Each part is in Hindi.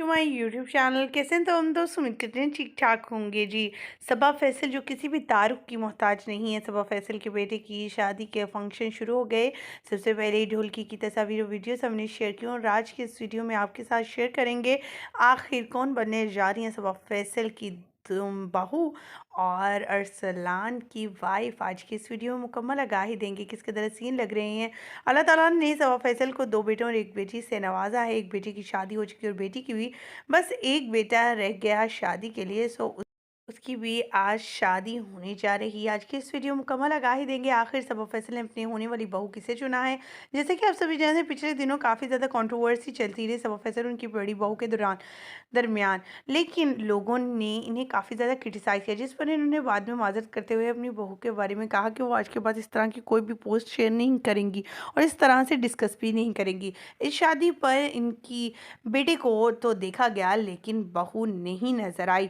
To my YouTube channel. कैसे हैं तो हम दोस्त, उम्मीद करते हैं ठीक ठाक होंगे जी। सबा फैसल जो किसी भी तारुफ की मोहताज नहीं है। सबा फैसल के बेटे की शादी के फंक्शन शुरू हो गए। सबसे पहले ढोलकी की तस्वीर और वीडियोस हमने शेयर की और आज के इस वीडियो में आपके साथ शेयर करेंगे आखिर कौन बनने जा रही हैं सबा फैसल की तुम बहू और अरसलान की वाइफ। आज की इस वीडियो में मुकम्मल आगाही देंगे किस कदर सीन लग रहे हैं। अल्लाह ताला ने सबा फैसल को 2 बेटों और 1 बेटी से नवाजा है। एक बेटी की शादी हो चुकी है और बेटी की भी बस एक बेटा रह गया शादी के लिए। उसकी भी आज शादी होने जा रही है। आज की इस वीडियो में मुकम्मल आगाही देंगे आखिर सबा फैसल ने अपनी होने वाली बहू किसे चुना है। जैसे कि आप सभी जानते हैं, पिछले दिनों काफ़ी ज़्यादा कंट्रोवर्सी चलती रही सबा फैसल उनकी बड़ी बहू के दरमियान, लेकिन लोगों ने इन्हें काफ़ी ज़्यादा क्रिटिसाइज़ किया, जिस पर इन्होंने बाद में माजरत करते हुए अपनी बहू के बारे में कहा कि वो आज के बाद इस तरह की कोई भी पोस्ट शेयर नहीं करेंगी और इस तरह से डिस्कस भी नहीं करेंगी। इस शादी पर इनकी बेटे को तो देखा गया लेकिन बहू नहीं नज़र आई।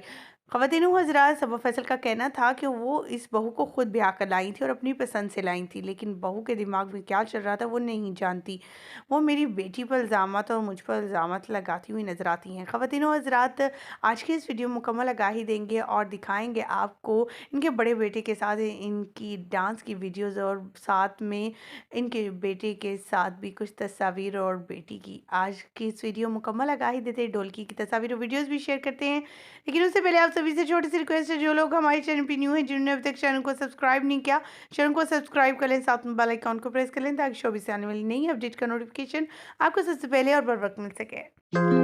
ख़वातीन व हज़रात, सबा फैसल का कहना था कि वो इस बहू को खुद ब्याह कर लाई थी और अपनी पसंद से लाई थी, लेकिन बहू के दिमाग में क्या चल रहा था वो नहीं जानती। वो मेरी बेटी पर इल्ज़ामात और मुझ पर इल्ज़ामात लगाती हुई नज़र आती हैं। ख़वातीन व हज़रात, आज की इस वीडियो में मुकम्मल आगाही देंगे और दिखाएंगे आपको इनके बड़े बेटे के साथ इनकी डांस की वीडियोज़ और साथ में इनके बेटे के साथ भी कुछ तस्वीर और बेटी की। आज की इस वीडियो में मुकम्मल आगाही देते हैं, ढोलकी की तस्वीर और वीडियोज़ भी शेयर करते हैं। लेकिन उससे पहले आप सभी से छोटी सी रिक्वेस्ट है, जो लोग हमारे चैनल पे न्यू हैं, जिन्होंने अभी तक चैनल को सब्सक्राइब नहीं किया, चैनल को सब्सक्राइब कर लें, साथ में बेल आइकन को प्रेस कर लें ताकि शो भी से आने वाली नई अपडेट का नोटिफिकेशन आपको सबसे पहले और बर वक्त मिल सके।